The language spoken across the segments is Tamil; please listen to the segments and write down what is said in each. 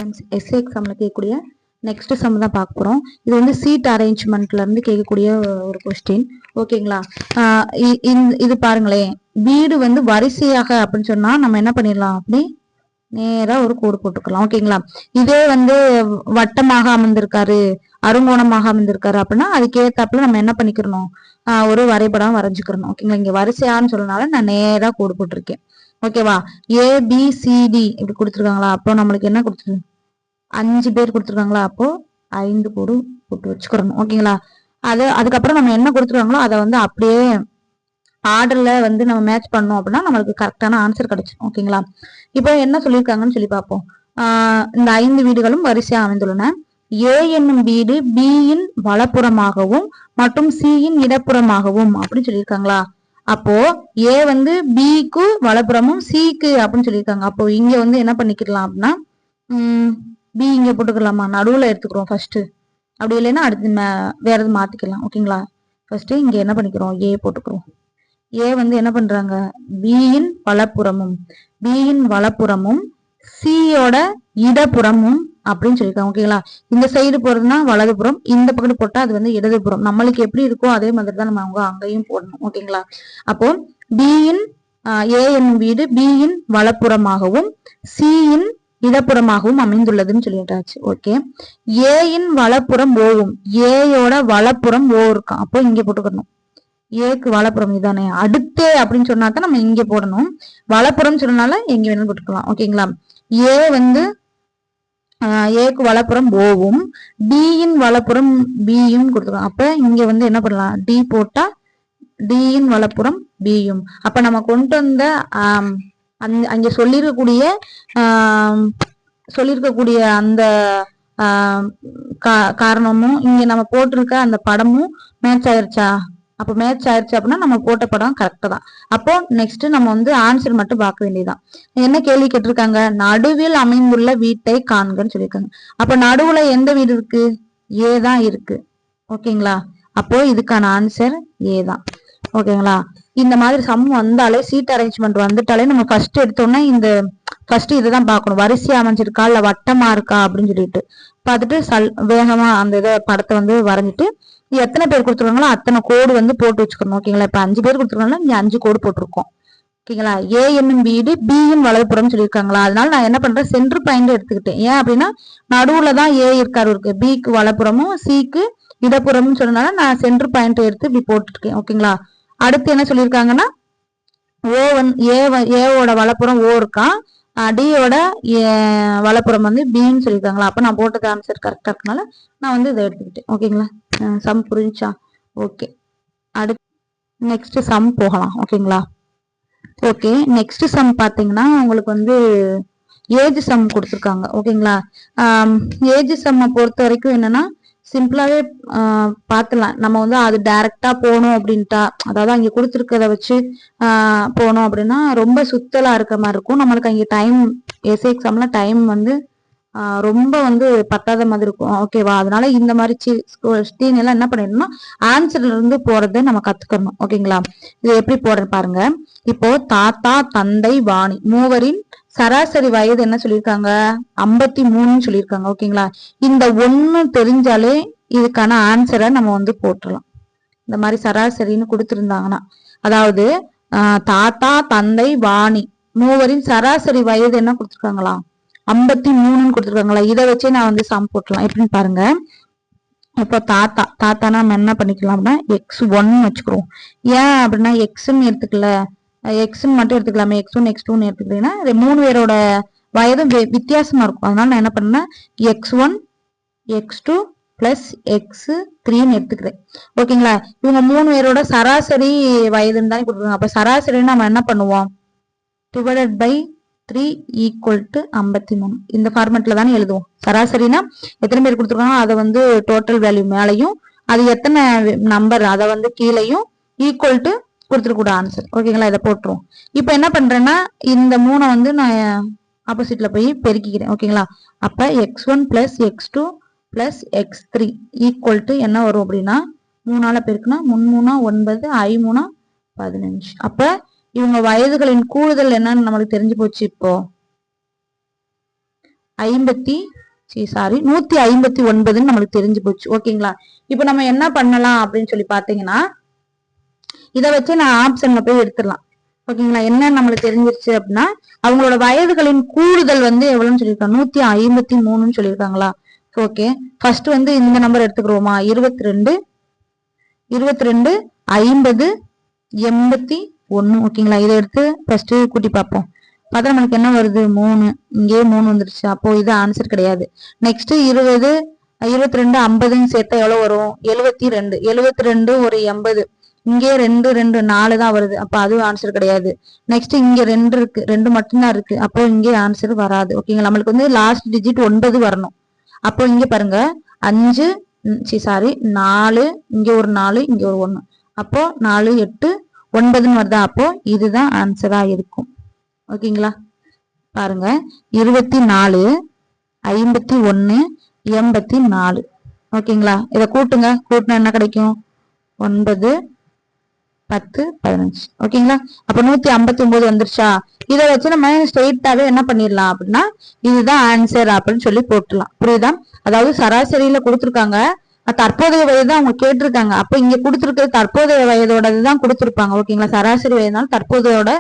டைம்ஸ் எஸ்ஏ எக்ஸாம்ல கேட்கக்கூடிய நெக்ஸ்ட் சம் தான் பார்க்க போறோம். இது வந்து சீட் அரேஞ்ச்மெண்ட்ல இருந்து கேட்கக்கூடிய ஒரு கொஸ்டின். ஓகேங்களா? இது பாருங்களேன், வீடு வந்து வரிசையாக அப்படின்னு சொன்னா நம்ம என்ன பண்ணிடலாம், அப்படி நேரா ஒரு கோடு போட்டுக்கலாம். ஓகேங்களா? இதே வந்து வட்டமாக அமர்ந்திருக்காரு, அருங்கோணமாக அமர்ந்திருக்காரு அப்படின்னா அதுக்கேத்தாப்புல நம்ம என்ன பண்ணிக்கிறோம், ஒரு வரைபடம் வரைஞ்சுக்கிறோம். ஓகேங்களா? இங்க வரிசையான்னு சொல்றதுனால நான் நேரா கோடு போட்டிருக்கேன். ஓகேவா? ABCD இப்படி கொடுத்துருக்காங்களா, அப்போ நம்மளுக்கு என்ன கொடுத்துருக்கு, 5 பேர் கொடுத்துருக்காங்களா, அப்போ 5 கோடு போட்டு வச்சுக்கிறோம். ஓகேங்களா? அதுக்கப்புறம் நம்ம என்ன கொடுத்துருக்காங்களோ அதை வந்து அப்படியே ஆர்டர்ல வந்து நம்ம மேட்ச் பண்ணோம் அப்படின்னா நம்மளுக்கு கரெக்டான ஆன்சர் கிடைச்சிடும். ஓகேங்களா? இப்போ என்ன சொல்லியிருக்காங்கன்னு சொல்லி பார்ப்போம். இந்த 5 வீடுகளும் வரிசையா அமைந்துள்ளன. A என்னும் வீடு B யின் வலப்புறமாகவும் மற்றும் C யின் இடப்புறமாகவும் அப்படின்னு சொல்லியிருக்காங்களா. அப்போ A வந்து Bக்கு வலப்புறமும் Cக்கு அப்படின்னு சொல்லியிருக்காங்க. அப்போ இங்க வந்து என்ன பண்ணிக்கலாம் அப்படின்னா B இங்க போட்டுக்கலாமா, நடுவுல எடுத்துக்கிறோம் ஃபர்ஸ்ட். அப்படி இல்லைன்னா அடுத்து வேற எதுவும் மாத்திக்கலாம். ஓகேங்களா? ஃபர்ஸ்ட் இங்க என்ன பண்ணிக்கிறோம், A போட்டுக்கிறோம். A வந்து என்ன பண்றாங்க, பியின் வலப்புறமும் சியோட இடப்புறமும் அப்படின்னு சொல்லியிருக்காங்க. ஓகேங்களா? இந்த சைடு போறதுன்னா வலதுபுறம், இந்த பக்கம் போட்டா அது வந்து இடதுபுறம். நம்மளுக்கு எப்படி இருக்கோ அதே மாதிரி தான் நம்ம அங்கேயும் போடணும். ஓகேங்களா? அப்போ பியின் A என்னும் வீடு பியின் வலப்புறமாகவும் சியின் இடப்புறமாகவும் அமைந்துள்ளதுன்னு சொல்லிட்டாச்சு. ஓகே. ஏயின் வலப்புறம் ஓவும், ஏயோட வலப்புறம் ஓ இருக்கும். அப்போ இங்க போட்டுக்கணும். ஏக்கு வலப்புறம் இதானே, அடுத்தே அப்படின்னு சொன்னா தான் நம்ம இங்க போடணும். வலப்புறம் சொன்னால எங்க வேணும் போட்டுக்கலாம். ஓகேங்களா? ஏ வந்து ஏக்கு வலப்புறம் ஓவும் டியின் வலப்புறம் பியும் கொடுத்துருக்கோம். அப்ப இங்க வந்து என்ன பண்ணலாம், டி போட்டா டியின் வலப்புறம் பியும். அப்ப நம்ம கொண்டு வந்த அங்க சொல்லியிருக்கக்கூடிய அந்த காரணமும் இங்க நம்ம போட்டிருக்க அந்த படமும் மேட்ச் ஆயிருச்சா. அப்ப மேட்ச் ஆயிடுச்சு அப்படின்னா நம்ம போட்ட படம் கரெக்டா தான். அப்போ நெக்ஸ்ட் நம்ம வந்து ஆன்சர் மட்டும் பார்க்க வேண்டியதுதான். என்ன கேள்வி கேட்டிருக்காங்க, நடுவில் அமைந்துள்ள வீட்டை காண்கன்னு சொல்லியிருக்காங்க. அப்ப நடுவுல எந்த வீடு இருக்கு, ஏ தான் இருக்கு. ஓகேங்களா? அப்போ இதுக்கான ஆன்சர் ஏ தான். ஓகேங்களா? இந்த மாதிரி சம் வந்தாலே, சீட் அரேஞ்ச்மெண்ட் வந்துட்டாலே நம்ம ஃபர்ஸ்ட் எடுத்தோம்னா இந்த ஃபர்ஸ்ட் இதுதான் பார்க்கணும், வரிசையா அமைஞ்சிருக்கா இல்ல வட்டமா இருக்கா அப்படின்னு சொல்லிட்டு பார்த்துட்டு வேகமா அந்த இதை படத்தை வந்து வரைஞ்சிட்டு எத்தனை பேர் கொடுத்துருக்காங்களோ அத்தனை கோடு வந்து போட்டு வச்சுக்கணும். ஓகேங்களா? இப்ப 5 பேர் கொடுத்துருக்காங்களா, இங்க 5 கோடு போட்டிருக்கோம். ஓகேங்களா? ஏ என்னும் வீடு பியின் வலதுபுறம் சொல்லியிருக்காங்களா, அதனால நான் என்ன பண்றேன், சென்டர் பாயிண்ட் எடுத்துக்கிட்டேன். ஏன் அப்படின்னா நடுவுல தான் ஏ இருக்காரு இருக்கு, பிக்கு வலப்புறமும் சிக்கு இடப்புறமும் சொன்னனால நான் சென்டர் பாயிண்ட் எடுத்து இப்படி போட்டுருக்கேன். ஓகேங்களா? அடுத்து என்ன சொல்லியிருக்காங்கன்னா ஏவோட வலப்புறம் ஓ இருக்கான், டியோட வலப்புறம் வந்து பின்னு சொல்லியிருக்காங்களா. அப்ப நான் போட்டது ஆன்சர் கரெக்டா இருக்கனால நான் வந்து இதை எடுத்துக்கிட்டேன். ஓகேங்களா? சம் புரிஞ்சா? ஓகே. அடுத்து நெக்ஸ்ட் சம் போகலாம். ஓகேங்களா? ஓகே. நெக்ஸ்ட் சம் பாத்தீங்கன்னா உங்களுக்கு வந்து ஏஜ் சம் கொடுத்துருக்காங்க. ஓகேங்களா? ஏஜ் சம்மை பொறுத்த வரைக்கும் என்னன்னா சிம்பிளாவே பார்த்துலாம். நம்ம வந்து அது டைரக்டா போகணும் அப்படின்ட்டா, அதாவது அங்க கொடுத்துருக்கத வச்சு போனோம் அப்படின்னா ரொம்ப சுத்தலா இருக்க மாதிரி இருக்கும். நம்மளுக்கு அங்க டைம், எஸ்ஏ எக்ஸாம்ல டைம் வந்து ரொம்ப வந்து பத்தாத மாதிரி இருக்கும். ஓகேவா? அதனால இந்த மாதிரி ஸ்டீன் எல்லாம் என்ன பண்ணிடணும்னா ஆன்சர்ல இருந்து போறதை நம்ம கத்துக்கணும். ஓகேங்களா? இது எப்படி போறேன்னு பாருங்க. இப்போ தாத்தா தந்தை வாணி மூவரின் சராசரி வயது என்ன சொல்லியிருக்காங்க, 53 சொல்லியிருக்காங்க. ஓகேங்களா? இந்த 1 தெரிஞ்சாலே இதுக்கான ஆன்சரை நம்ம வந்து போட்டுடலாம். இந்த மாதிரி சராசரின்னு கொடுத்திருந்தாங்கன்னா, அதாவது தாத்தா தந்தை வாணி மூவரின் சராசரி வயது என்ன கொடுத்துருக்காங்களா, 53 கொடுத்துருக்காங்களா. இதை வச்சே நான் வந்து சம் போட்டலாம். எப்படின்னு பாருங்க. இப்போ தாத்தானா நம்ம என்ன பண்ணிக்கலாம்னா x1 வச்சுக்கிறோம். ஏன் அப்படின்னா எக்ஸ்ன்னு எடுத்துக்கல, எக்ஸ்ன்னு மட்டும் எடுத்துக்கலாமே, x1 x2 எடுத்துக்கிட்டீங்கன்னா 3 பேரோட வயதும் வித்தியாசமா இருக்கும். அதனால நான் என்ன பண்ணேன், x1 x2 பிளஸ் x3 எடுத்துக்கிறேன். ஓகேங்களா? இவங்க 3 பேரோட சராசரி வயதுன்னு தான் கொடுத்துருக்காங்க. அப்ப சராசரி நம்ம என்ன பண்ணுவோம், டிவைடட் பை 3 ஈக்குவல் டு 53. இந்த ஃபார்மேட்ல தானே எழுதுவோம். சராசரினா எத்தனை பேர் கொடுத்துருக்காங்க அதை வந்து டோட்டல் வேல்யூ மேலையும், அது எத்தனை நம்பர் அதை வந்து கீழையும் ஈக்குவல் டு கொடுத்துருக்கூட ஆன்சர். ஓகேங்களா? இதை போட்டுருவோம். இப்போ என்ன பண்றேன்னா இந்த 3 வந்து நான் ஆப்போசிட்ல போய் பெருக்கிக்கிறேன். ஓகேங்களா? அப்ப x1 plus x2 plus x3 equal to என்ன வரும் அப்படின்னா 3ஆல பெருக்குனா 3 9 5 15. அப்ப இவங்க வயதுகளின் கூடுதல் என்னன்னு நம்மளுக்கு தெரிஞ்சு போச்சு. இப்போ 53 சாரி 159 நம்மளுக்கு தெரிஞ்சு போச்சு. ஓகேங்களா? இப்ப நம்ம என்ன பண்ணலாம் அப்படின்னு சொல்லி பாத்தீங்கன்னா, இதை வச்சு நான் ஆப்ஷன்ல போய் எடுத்துடலாம். ஓகேங்களா? என்ன நம்மளுக்கு தெரிஞ்சிருச்சு அப்படின்னா, அவங்களோட வயதுகளின் கூடுதல் வந்து எவ்வளவுன்னு சொல்லியிருக்காங்க, 153 சொல்லியிருக்காங்களா? ஓகே, ஃபர்ஸ்ட் வந்து இந்த நம்பர் எடுத்துக்கிறோமா, 22 50 81. ஓகேங்களா? இதை எடுத்து ஃபர்ஸ்ட் கூட்டி பார்ப்போம். பார்த்தா நம்மளுக்கு என்ன வருது, 3. இங்கே 3 வந்துருச்சு. அப்போ இது ஆன்சர் கிடையாது. நெக்ஸ்ட் 20 22 50 சேர்த்தா எவ்வளவு வரும், 72. 72 ஒரு 80. இங்கே 2 2 4 தான் வருது. அப்ப அது ஆன்சர் கிடையாது. நெக்ஸ்ட் இங்க 2 இருக்கு, 2 மட்டும்தான் இருக்கு. அப்போ இங்கே ஆன்சர் வராது. ஓகேங்களா? நம்மளுக்கு வந்து லாஸ்ட் டிஜிட் 9 வரணும். அப்போ இங்க பாருங்க 5 சாரி 4, இங்க ஒரு 4, இங்க ஒரு 1. அப்போ 4 8 9 வருதா? அப்போ இதுதான் ஆன்சரா இருக்கும். ஓகேங்களா? பாருங்க 24 51 84. ஓகேங்களா? இதை கூட்டுங்க, கூட்டினா என்ன கிடைக்கும், 9 10 15. ஓகேங்களா? அப்ப 159 வந்துருச்சா? இதை வச்சு நம்ம ஸ்ட்ரெயிட்டாவே என்ன பண்ணிடலாம் அப்படின்னா, இதுதான் ஆன்சர் அப்படின்னு சொல்லி போட்டுடலாம். புரியுதா? அதாவது சராசரியில கொடுத்துருக்காங்க, தற்போதைய வயது அவங்க கேட்டிருக்காங்க. அப்ப இங்க கொடுத்துருக்கிறது தற்போதைய வயதோடதுதான் கொடுத்துருப்பாங்க. ஓகேங்களா? சராசரி வயதுனால தற்போதையோட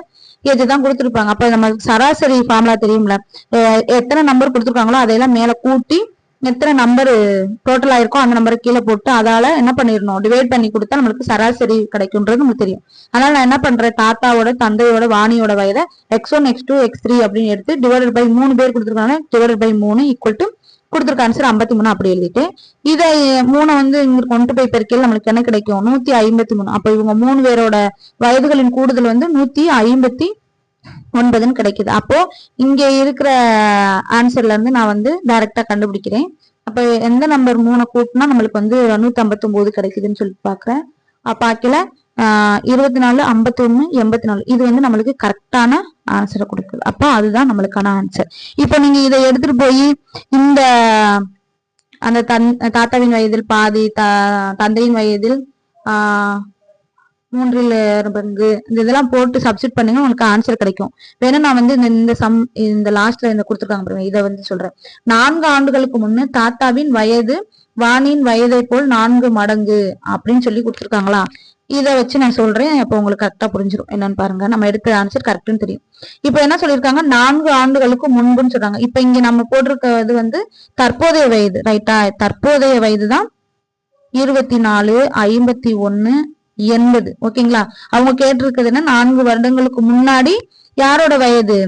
இதுதான் கொடுத்துருப்பாங்க. அப்ப நம்ம சராசரி ஃபார்முலா தெரியும்ல, எத்தனை நம்பர் கொடுத்துருக்காங்களோ அதையெல்லாம் மேல கூட்டி எத்தனை நம்பர் டோட்டல் ஆயிருக்கும் அந்த நம்பரை கீழே போட்டு அதால என்ன பண்ணிடணும், டிவைட் பண்ணி கொடுத்தா நம்மளுக்கு சராசரி கிடைக்கும்ன்றது நமக்கு தெரியும். அதனால நான் என்ன பண்றேன், தாத்தாவோட தந்தையோட வாணியோட வயதை x1 x2 x3 அப்படின்னு எடுத்து டிவைடட் பை 3 பேர் கொடுத்துருக்காங்க, டிவைடட் பை 3 ஈக்குவல் டு கொடுத்துருக்க ஆன்சர் 53 அப்படி எழுதிட்டு இதை 3 வந்து இங்க கொண்டு போய் பெருக்கையில் நம்மளுக்கு என்ன கிடைக்கும், 153. அப்ப இவங்க 3 பேரோட வயதுகளின் கூடுதல் வந்து 159 கிடைக்குது. அப்போ இங்க இருக்கிற ஆன்சர்ல இருந்து நான் வந்து டைரக்டா கண்டுபிடிக்கிறேன். அப்ப எந்த நம்பர் 3 கூட்டினா நம்மளுக்கு வந்து 159 கிடைக்குதுன்னு சொல்லி பாக்குறேன். பாக்கல 24 51 84. இது வந்து நம்மளுக்கு கரெக்டான ஆன்சரை கொடுக்குது. அப்போ அதுதான் நம்மளுக்கான ஆன்சர். இப்போ நீங்க இதை எடுத்துட்டு போய் இந்த அந்த தாத்தாவின் வயதில் பாதி, தந்தையின் வயதில் 3/4 இதெல்லாம் போட்டு சப்ஸ்டிட் பண்ணீங்க, உங்களுக்கு ஆன்சர் கிடைக்கும். வேணும் நான் வந்து இந்த லாஸ்ட்ல இந்த கொடுத்துருக்காங்க பாருங்க, இதை வந்து சொல்றேன். 4 ஆண்டுகளுக்கு முன்னு தாத்தாவின் வயது வாணியின் வயதை போல் 4 மடங்கு அப்படின்னு சொல்லி கொடுத்துருக்காங்களா? இதை வச்சு நான் சொல்றேன். அப்போ உங்களுக்கு கரெக்டா புரிஞ்சிடும். என்னன்னு பாருங்க, நம்ம எடுத்த ஆன்சர் கரெக்ட்னு தெரியும். இப்ப என்ன சொல்லியிருக்காங்க, 4 ஆண்டுகளுக்கு முன்புன்னு சொல்றாங்க. இப்ப இங்க நம்ம போட்டிருக்கிறது வந்து தற்போதைய வயது, ரைட்டா? தற்போதைய வயது தான் 24 51 80. ஓகேங்களா? அவங்க கேட்டிருக்குதுன்னா 4 வருடங்களுக்கு முன்னாடி யாரோட வயது,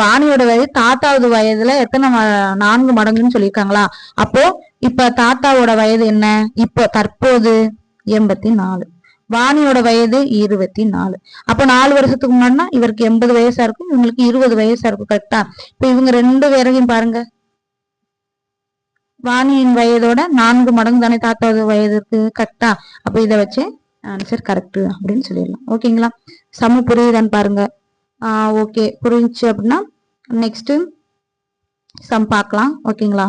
வாணியோட வயது தாத்தாவது வயதுல எத்தனை 4 மடங்குன்னு சொல்லியிருக்காங்களா? அப்போ இப்ப தாத்தாவோட வயது என்ன, இப்ப தற்போது 84, வாணியோட வயது 24. அப்ப 4 வருஷத்துக்கு முன்னாடினா இவருக்கு 80 வயசா இருக்கும், இவங்களுக்கு 20 வயசா இருக்கும். கரெக்டா? இப்ப இவங்க 2 பேரையும் பாருங்க, வாணியின் வயதோட 4 மடங்கு தானே தாத்தாவது வயது இருக்கு. கரெக்டா? அப்ப இதை வச்சு ஆன்சர் கரெக்ட் அப்படின்னு சொல்லிடலாம். ஓகேங்களா? சம புரியுதான்னு பாருங்க. ஓகே, புரிஞ்சுச்சு அப்படின்னா நெக்ஸ்ட் சம் பார்க்கலாம். ஓகேங்களா?